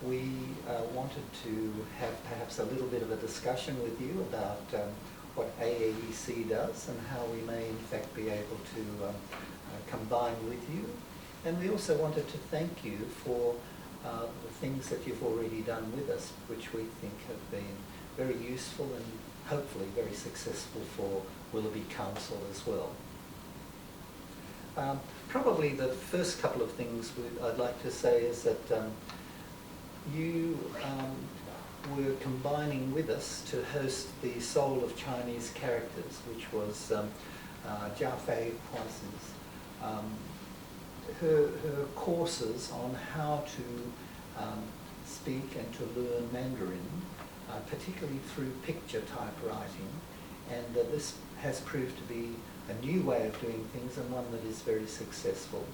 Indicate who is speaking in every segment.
Speaker 1: we wanted to have perhaps a little bit of a discussion with you about what AAEC does and how we may in fact be able to combine with you. And we also wanted to thank you for the things that you've already done with us, which we think have been very useful and hopefully very successful for Willoughby Council as well. Probably the first couple of things I'd like to say is that you were combining with us to host the Soul of Chinese Characters, which was Jia Fei Hua's her courses on how to speak and to learn Mandarin, particularly through picture typewriting, and this has proved to be a new way of doing things and one that is very successful.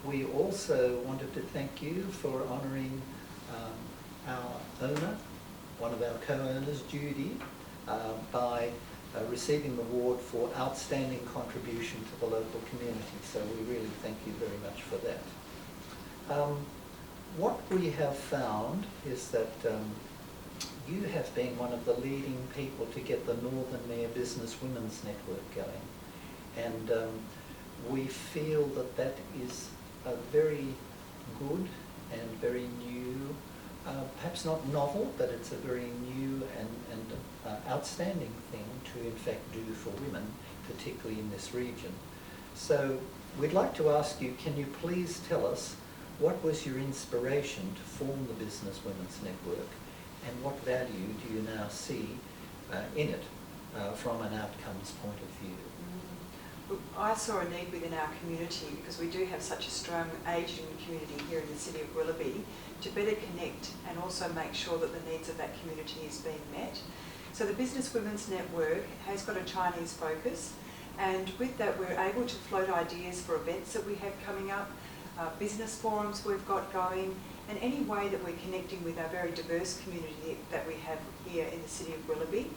Speaker 1: We also wanted to thank you for honouring our owner, one of our co-owners, Judy, by receiving the award for outstanding contribution to the local community. So we really thank you very much for that. What we have found is that you have been one of the leading people to get the Northern Mayor Business Women's Network going. And we feel that that is a very good and very new, perhaps not novel, but it's a very new and outstanding thing to in fact do for women, particularly in this region. So we'd like to ask you, can you please tell us what was your inspiration to form the Business Women's Network, and what value do you now see in it from an outcomes point of view?
Speaker 2: I saw a need within our community, because we do have such a strong ageing community here in the city of Willoughby, to better connect and also make sure that the needs of that community is being met. So the Business Women's Network has got a Chinese focus, and with that we're able to float ideas for events that we have coming up, business forums we've got going, and any way that we're connecting with our very diverse community that we have here in the city of Willoughby.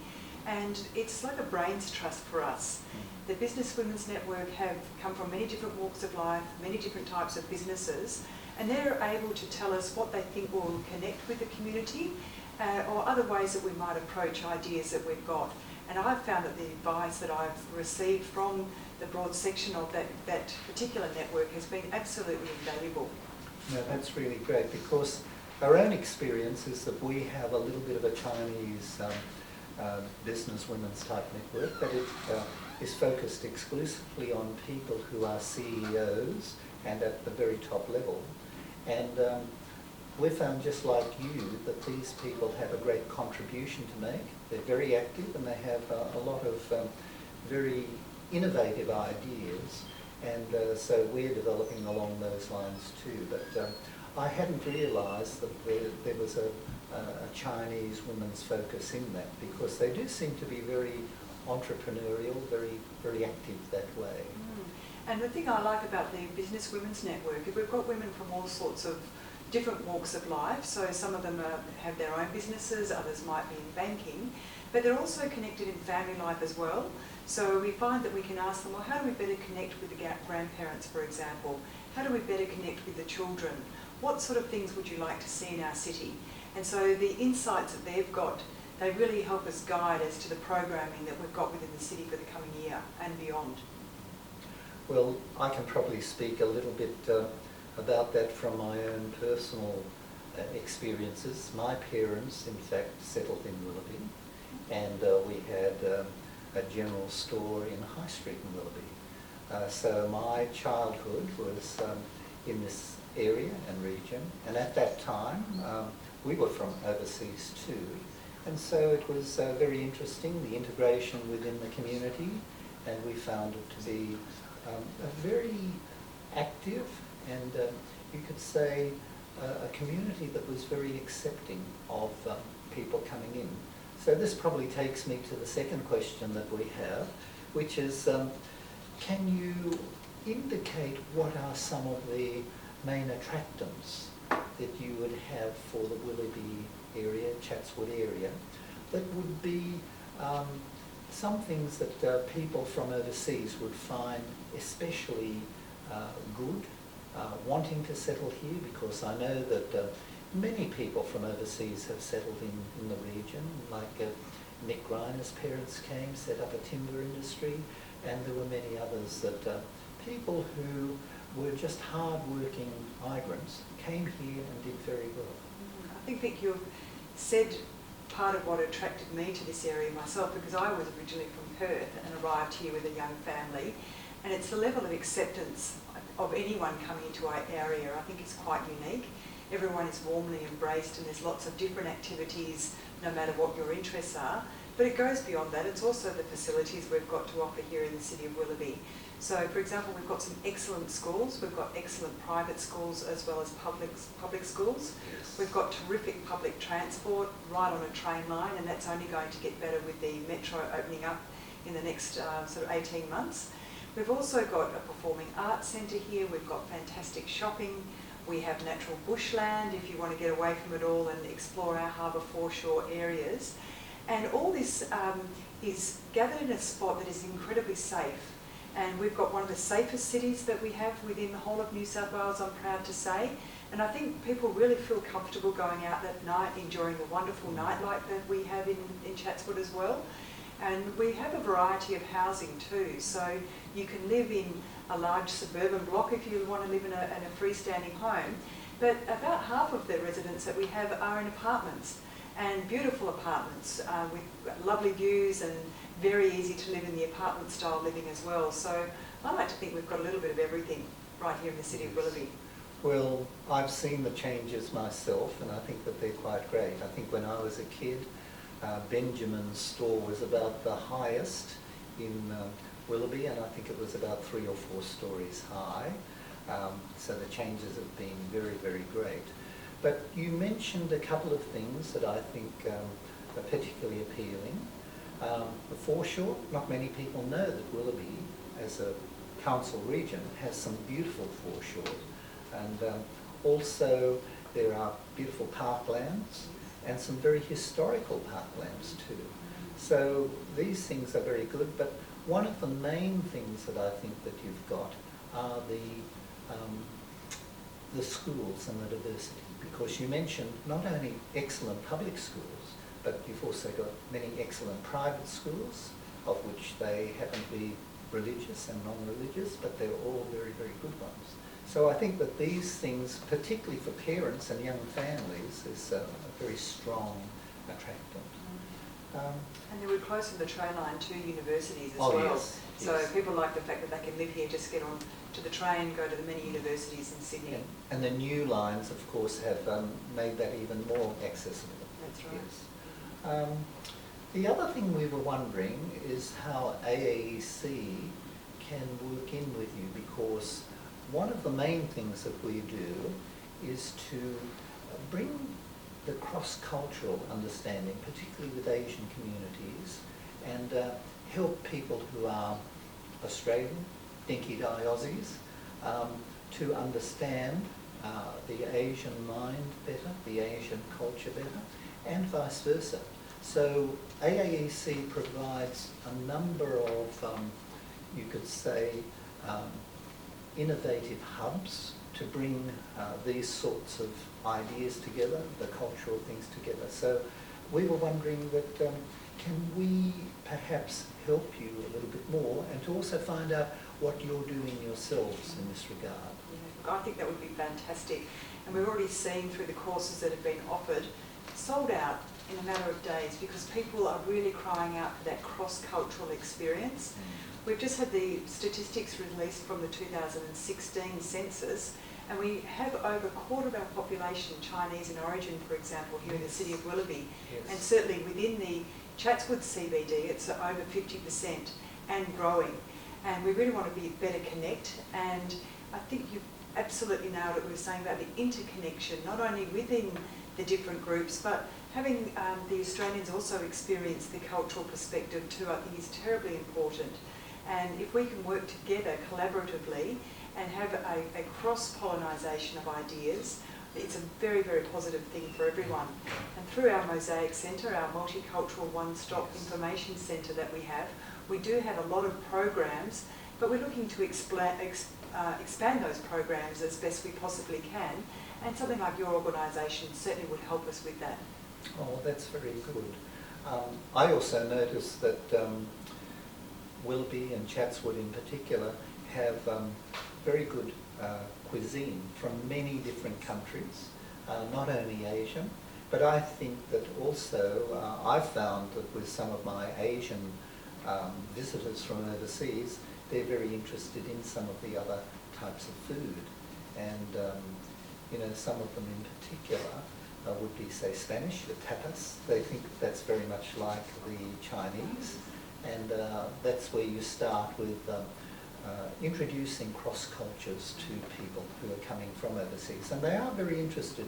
Speaker 2: And it's like a brains trust for us. The Business Women's Network have come from many different walks of life, many different types of businesses, and they're able to tell us what they think will connect with the community, or other ways that we might approach ideas that we've got. And I've found that the advice that I've received from the broad section of that particular network has been absolutely invaluable.
Speaker 1: No, that's really great, because our own experience is that we have a little bit of a Chinese business women's type network, but it is focused exclusively on people who are CEOs and at the very top level. And we found, just like you, that these people have a great contribution to make. They're very active and they have a lot of very innovative ideas, and so we're developing along those lines too. But I hadn't realised that there was a Chinese women's focus in that, because they do seem to be very entrepreneurial, very active that way.
Speaker 2: And the thing I like about the Business Women's Network is we've got women from all sorts of different walks of life. So some of them have their own businesses, others might be in banking, but they're also connected in family life as well. So we find that we can ask them, well, how do we better connect with the grandparents, for example? How do we better connect with the children? What sort of things would you like to see in our city? And so the insights that they've got, they really help us guide as to the programming that we've got within the city for the coming year and beyond.
Speaker 1: Well, I can probably speak a little bit about that from my own personal experiences. My parents, in fact, settled in Willoughby, and we had a general store in High Street in Willoughby. So my childhood was in this area and region, and at that time we were from overseas too, and so it was very interesting, the integration within the community, and we found it to be a very active and you could say a community that was very accepting of people coming in. So this probably takes me to the second question that we have, which is, can you indicate what are some of the main attractants that you would have for the Willoughby area, Chatswood area, that would be some things that people from overseas would find especially good, wanting to settle here, because I know that many people from overseas have settled in the region, like Nick Reiner's parents came, set up a timber industry, and there were many others that people who were just hard-working migrants came here and did very well.
Speaker 2: I think you've said part of what attracted me to this area myself, because I was originally from Perth and arrived here with a young family, and it's the level of acceptance of anyone coming into our area I think is quite unique. Everyone is warmly embraced and there's lots of different activities no matter what your interests are. But it goes beyond that. It's also the facilities we've got to offer here in the city of Willoughby. So, for example, we've got some excellent schools. We've got excellent private schools as well as public schools.
Speaker 1: Yes.
Speaker 2: We've got terrific public transport right on a train line, and that's only going to get better with the metro opening up in the next sort of 18 months. We've also got a performing arts centre here. We've got fantastic shopping. We have natural bushland if you want to get away from it all and explore our harbour foreshore areas. And all this is gathered in a spot that is incredibly safe. And we've got one of the safest cities that we have within the whole of New South Wales, I'm proud to say. And I think people really feel comfortable going out that night, enjoying the wonderful nightlife that we have in Chatswood as well. And we have a variety of housing too. So you can live in a large suburban block if you want to live in a freestanding home. But about half of the residents that we have are in apartments, and beautiful apartments with lovely views and very easy to live in the apartment style living as well. So I like to think we've got a little bit of everything right here in the city of Willoughby.
Speaker 1: Well, I've seen the changes myself and I think that they're quite great. I think when I was a kid, Benjamin's store was about the highest in Willoughby, and I think it was about 3 or 4 stories high. So the changes have been very, very great. But you mentioned a couple of things that I think are particularly appealing. The foreshore, not many people know that Willoughby, as a council region, has some beautiful foreshore. And also there are beautiful parklands and some very historical parklands too. So these things are very good, but one of the main things that I think that you've got are the schools and the diversity, because you mentioned not only excellent public schools, but you've also got many excellent private schools, of which they happen to be religious and non-religious, but they're all very, very good ones. So I think that these things, particularly for parents and young families, is a very strong attractant.
Speaker 2: And then we're close to the train line to universities as
Speaker 1: well.
Speaker 2: Yes. So
Speaker 1: Yes.
Speaker 2: people like the fact that they can live here, just get on to the train, go to the many universities in Sydney.
Speaker 1: And the new lines, of course, have made that even more accessible.
Speaker 2: That's right.
Speaker 1: Yes. The other thing we were wondering is how AAEC can work in with you, because one of the main things that we do is to bring the cross-cultural understanding, particularly with Asian communities, and help people who are Australian, dinky-die Aussies, to understand the Asian mind better, the Asian culture better, and vice versa. So AAEC provides a number of, you could say, innovative hubs to bring these sorts of ideas together, the cultural things together. So we were wondering that can we perhaps help you a little bit more, and to also find out what you're doing yourselves in this regard.
Speaker 2: Yeah, I think that would be fantastic. And we've already seen through the courses that have been offered, sold out in a matter of days, because people are really crying out for that cross-cultural experience. We've just had the statistics released from the 2016 census, and we have over a quarter of our population Chinese in origin, for example, here in the city of Willoughby.
Speaker 1: Yes.
Speaker 2: And certainly within the Chatswood CBD, it's over 50% and growing. And we really want to be better connect. And I think you've absolutely nailed it. We were saying about the interconnection, not only within the different groups, but having the Australians also experience the cultural perspective too, I think is terribly important. And if we can work together collaboratively and have a cross-pollinisation of ideas, it's a very, very positive thing for everyone. And through our Mosaic Centre, our multicultural one-stop information centre that we do have a lot of programs, but we're looking to expand those programs as best we possibly can, And something like your organisation certainly would help us with that.
Speaker 1: Oh, that's very good. I also noticed that Willoughby and Chatswood in particular have very good cuisine from many different countries, not only Asian, but I think that also I've found that with some of my Asian visitors from overseas, they're very interested in some of the other types of food. And you know, some of them in particular would be, say, Spanish, the tapas. They think that's very much like the Chinese. And that's where you start with introducing cross cultures to people who are coming from overseas. And they are very interested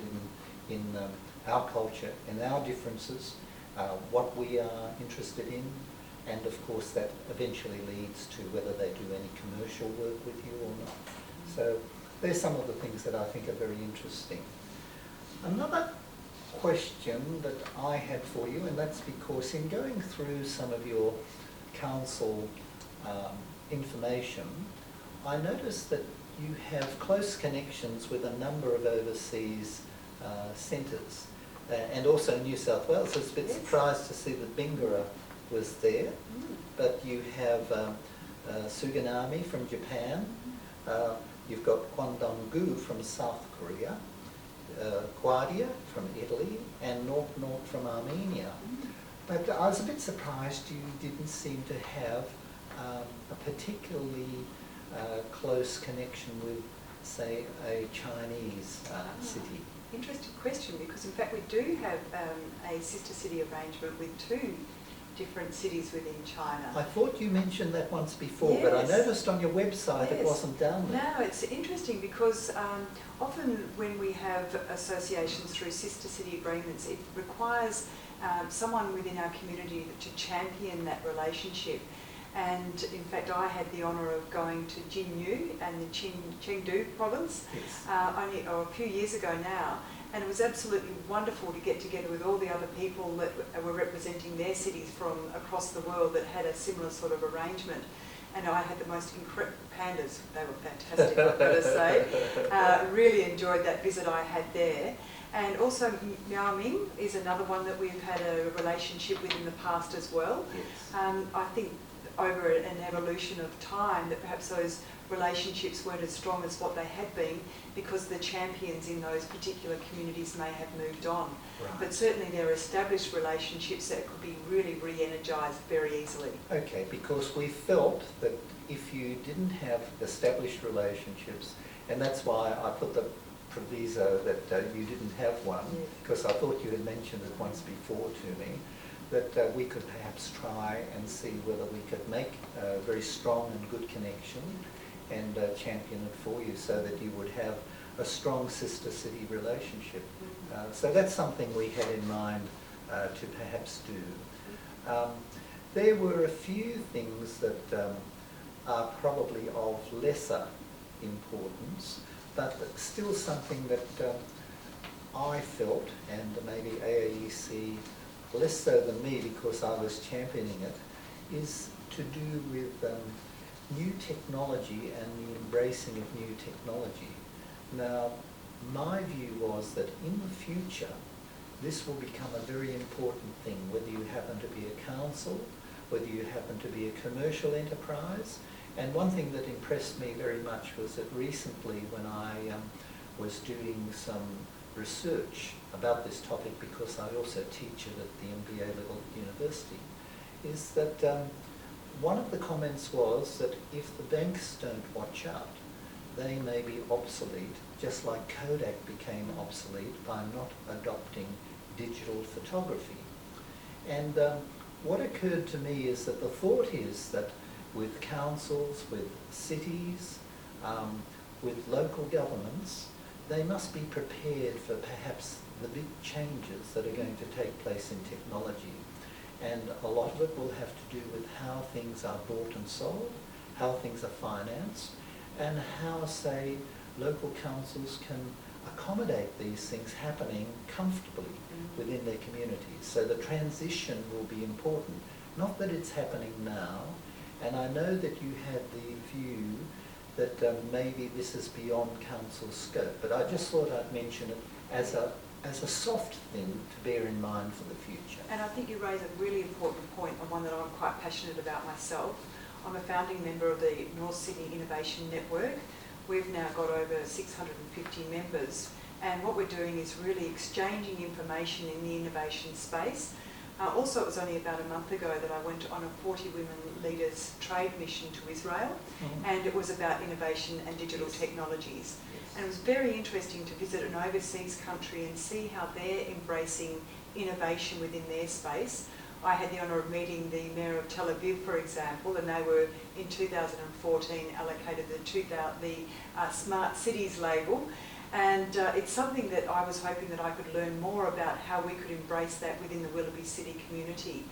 Speaker 1: in our culture and our differences, what we are interested in, and of course that eventually leads to whether they do any commercial work with you or not. So there's some of the things that I think are very interesting. Another question that I had for you, and that's because in going through some of your council information, I noticed that you have close connections with a number of overseas centres, and also New South Wales. I was a bit surprised to see that Bingara was there, but you have Suganami from Japan, you've got Kwandong-gu from South Korea, Guardia from Italy, and North from Armenia. But I was a bit surprised you didn't seem to have a particularly close connection with, say, a Chinese city.
Speaker 2: Interesting question, because in fact we do have a sister city arrangement with 2 different cities within China.
Speaker 1: I thought you mentioned that once before, but I noticed on your website it wasn't down there.
Speaker 2: No, it's interesting because often when we have associations through sister city agreements, it requires someone within our community to champion that relationship. And in fact, I had the honour of going to Jinyu and the Chengdu province only a few years ago now, and it was absolutely wonderful to get together with all the other people that were representing their cities from across the world that had a similar sort of arrangement. And I had the most incredible pandas. They were fantastic, I've got to say. Really enjoyed that visit I had there. And also Miaoming is another one that we've had a relationship with in the past as well.
Speaker 1: Yes.
Speaker 2: I think over an evolution of time that perhaps those relationships weren't as strong as what they had been because the champions in those particular communities may have moved on.
Speaker 1: Right.
Speaker 2: But certainly there are established relationships that could be really re-energised very easily.
Speaker 1: Okay, because we felt that if you didn't have established relationships, and that's why I put the proviso that you didn't have one, because I thought you had mentioned it once before to me, that we could perhaps try and see whether we could make a very strong and good connection and champion it for you so that you would have a strong sister city relationship. So that's something we had in mind to perhaps do. There were a few things that are probably of lesser importance, but still something that I felt, and maybe AAEC less so than me because I was championing it, is to do with new technology and the embracing of new technology. Now, my view was that in the future, this will become a very important thing, whether you happen to be a council, whether you happen to be a commercial enterprise. And one thing that impressed me very much was that recently when I was doing some research about this topic, because I also teach it at the MBA level at university, is that one of the comments was that if the banks don't watch out, they may be obsolete, just like Kodak became obsolete by not adopting digital photography. And what occurred to me is that the thought is that with councils, with cities, with local governments, they must be prepared for perhaps the big changes that are going to take place in technology. And a lot of it will have to do with how things are bought and sold, how things are financed, and how, say, local councils can accommodate these things happening comfortably within their communities. So the transition will be important. Not that it's happening now, and I know that you had the view that maybe this is beyond council's scope. But I just thought I'd mention it as a soft thing to bear in mind for the future.
Speaker 2: And I think you raise a really important point, and one that I'm quite passionate about myself. I'm a founding member of the North Sydney Innovation Network. We've now got over 650 members, and what we're doing is really exchanging information in the innovation space. Also, it was only about a month ago that I went on a 40 Women Leaders trade mission to Israel, and it was about innovation and digital technologies. And it was very interesting to visit an overseas country and see how they're embracing innovation within their space. I had the honour of meeting the Mayor of Tel Aviv, for example, and they were in 2014 allocated the Smart Cities label. And it's something that I was hoping that I could learn more about how we could embrace that within the Willoughby City community.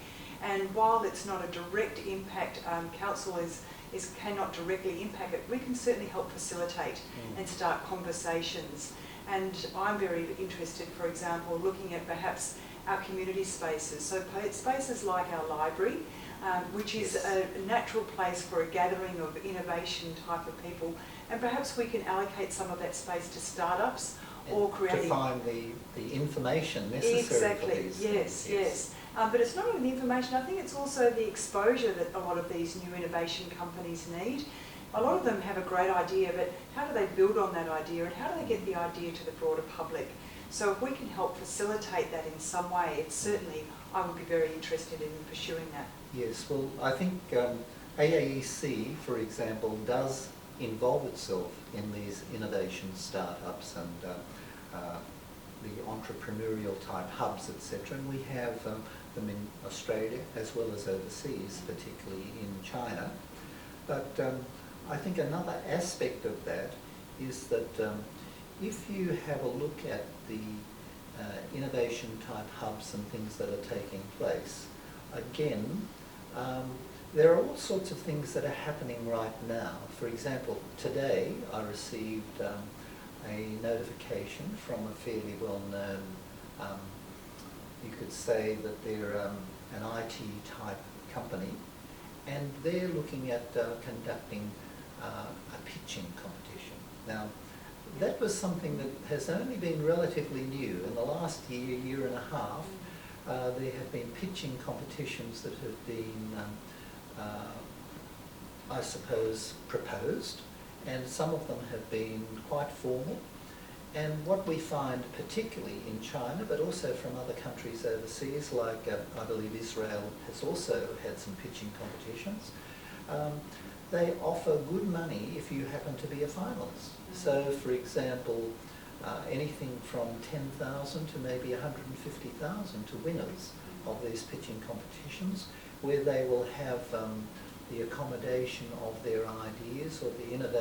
Speaker 2: And while it's not a direct impact, council cannot directly impact it, we can certainly help facilitate and start conversations. And I'm very interested, for example, looking at perhaps our community spaces. So spaces like our library, which is a natural place for a gathering of innovation type of people, and perhaps we can allocate some of that space to startups or creating...
Speaker 1: To find the information necessary for these things.
Speaker 2: Yes. But it's not only the information, I think it's also the exposure that a lot of these new innovation companies need. A lot of them have a great idea, but how do they build on that idea, and how do they get the idea to the broader public? So if we can help facilitate that in some way, it's certainly, I would be very interested in pursuing that.
Speaker 1: Yes, well, I think AAEC, for example, does involve itself in these innovation startups and the entrepreneurial type hubs, etc. And we have them in Australia as well as overseas, particularly in China. But I think another aspect of that is that if you have a look at the innovation type hubs and things that are taking place, again, there are all sorts of things that are happening right now. For example, today I received a notification from a fairly well-known, you could say that they're an IT type company, and they're looking at conducting a pitching competition. Now, that was something that has only been relatively new. In the last year and a half, there have been pitching competitions that have been, I suppose, proposed, and some of them have been quite formal. And what we find, particularly in China, but also from other countries overseas, like I believe Israel has also had some pitching competitions, they offer good money if you happen to be a finalist. So, for example, anything from 10,000 to maybe 150,000 to winners of these pitching competitions, where they will have the accommodation of their ideas or the innovation